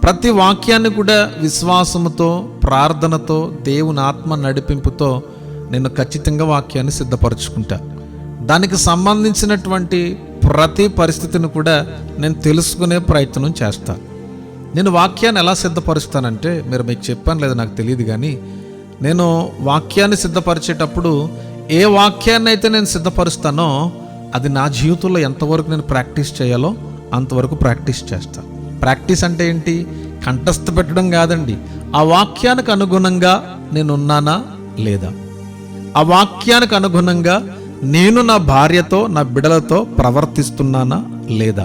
ప్రతి వాక్యాన్ని కూడా విశ్వాసముతో, ప్రార్థనతో, దేవుని ఆత్మ నడిపింపుతో నేను ఖచ్చితంగా వాక్యాన్ని సిద్ధపరచుకుంటా. దానికి సంబంధించినటువంటి ప్రతి పరిస్థితిని కూడా నేను తెలుసుకునే ప్రయత్నం చేస్తా. నేను వాక్యాన్ని ఎలా సిద్ధపరుస్తానంటే, మీకు చెప్పాను లేదా నాకు తెలియదు, కానీ నేను వాక్యాన్ని సిద్ధపరిచేటప్పుడు ఏ వాక్యాన్ని అయితే నేను సిద్ధపరుస్తానో అది నా జీవితంలో ఎంతవరకు నేను ప్రాక్టీస్ చేయాలో అంతవరకు ప్రాక్టీస్ చేస్తా. ప్రాక్టీస్ అంటే ఏంటి? కంఠస్థ పెట్టడం కాదండి. ఆ వాక్యానికి అనుగుణంగా నేను ఉన్నానా లేదా, ఆ వాక్యానికి అనుగుణంగా నేను నా భార్యతో, నా బిడ్డలతో ప్రవర్తిస్తున్నానా లేదా,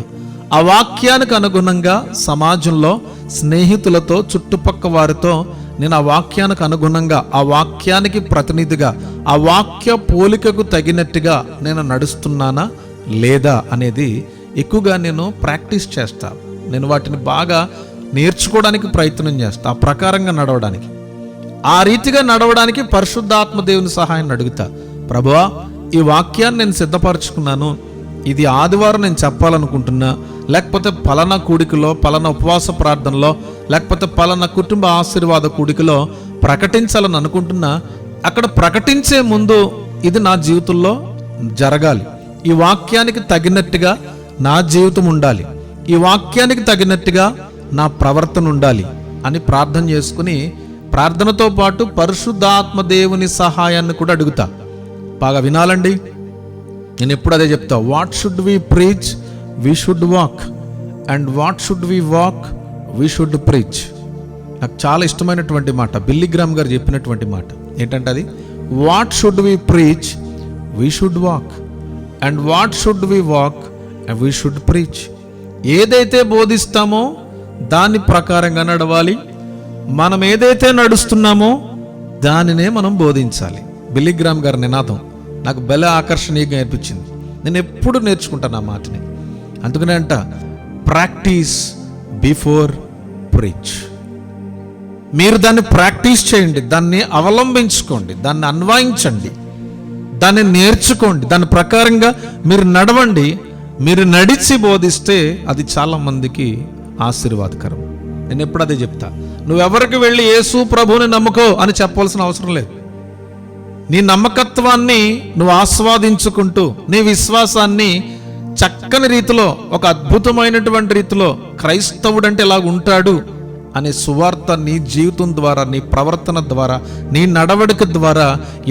ఆ వాక్యానికి అనుగుణంగా సమాజంలో స్నేహితులతో, చుట్టుపక్క వారితో నేను ఆ వాక్యానికి అనుగుణంగా, ఆ వాక్యానికి ప్రతినిధిగా, ఆ వాక్య పోలికకు తగినట్టుగా నేను నడుస్తున్నానా లేదా అనేది ఎక్కువగా నేను ప్రాక్టీస్ చేస్తా. నేను వాటిని బాగా నేర్చుకోవడానికి ప్రయత్నం చేస్తా, ఆ ప్రకారంగా నడవడానికి. ఆ రీతిగా నడవడానికి పరిశుద్ధాత్మ దేవుని సహాయం అడుగుతా. ప్రభువా, ఈ వాక్యాన్ని నేను సిద్ధపరచుకున్నాను, ఇది ఆదివారం నేను చెప్పాలనుకుంటున్నా, లేకపోతే పలానా కూడికలో, పలానా ఉపవాస ప్రార్థనలో, లేకపోతే పలానా కుటుంబ ఆశీర్వాద కూడికలో ప్రకటించాలని అనుకుంటున్నా. అక్కడ ప్రకటించే ముందు ఇది నా జీవితంలో జరగాలి, ఈ వాక్యానికి తగినట్టుగా నా జీవితం ఉండాలి, ఈ వాక్యానికి తగినట్టుగా నా ప్రవర్తన ఉండాలి అని ప్రార్థన చేసుకుని, ప్రార్థనతో పాటు పరిశుద్ధాత్మ దేవుని సహాయాన్ని కూడా అడుగుతా. బాగా వినాలండి, నేను ఎప్పుడు అదే చెప్తా. What should we preach, we should walk, and what should we walk, we should preach. నాకు చాలా ఇష్టమైనటువంటి మాట, బిల్లీ గ్రామ్ గారు చెప్పినటువంటి మాట ఏంటంటే అది, what should we preach, we should walk, and what should we walk, and we should preach. ఏదైతే బోధిస్తామో దాని ప్రకారంగా నడవాలి, మనం ఏదైతే నడుస్తున్నామో దానినే మనం బోధించాలి. బిల్లీ గ్రామ్ గారి నినాదం నాకు భలే ఆకర్షణీయంగా అనిపించింది. నేను ఎప్పుడు నేర్చుకుంటాను ఆ మాటని. అందుకనే అంట, ప్రాక్టీస్ బిఫోర్ ప్రీచ్. మీరు దాన్ని ప్రాక్టీస్ చేయండి, దాన్ని అవలంబించుకోండి, దాన్ని అన్వయించండి, దాన్ని నేర్చుకోండి, దాని ప్రకారంగా మీరు నడవండి. మీరు నడిచి బోధిస్తే అది చాలా మందికి ఆశీర్వాదకరం. నేను ఎప్పుడు అదే చెప్తా. నువ్వెవరికి వెళ్ళి యేసు ప్రభువుని నమ్ముకో అని చెప్పవలసిన అవసరం లేదు. నీ నమ్మకత్వాన్ని నువ్వు ఆస్వాదించుకుంటూ, నీ విశ్వాసాన్ని చక్కని రీతిలో, ఒక అద్భుతమైనటువంటి రీతిలో క్రైస్తవుడు అంటే ఇలాగ ఉంటాడు అనే సువార్త నీ జీవితం ద్వారా, నీ ప్రవర్తన ద్వారా, నీ నడవడిక ద్వారా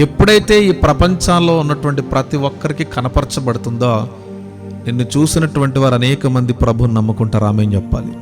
ఎప్పుడైతే ఈ ప్రపంచంలో ఉన్నటువంటి ప్రతి ఒక్కరికి కనపరచబడుతుందో, నిన్ను చూసినటువంటి వారు అనేక మంది ప్రభువుని నమ్ముకుంటారు. ఆమేన్ చెప్పాలి.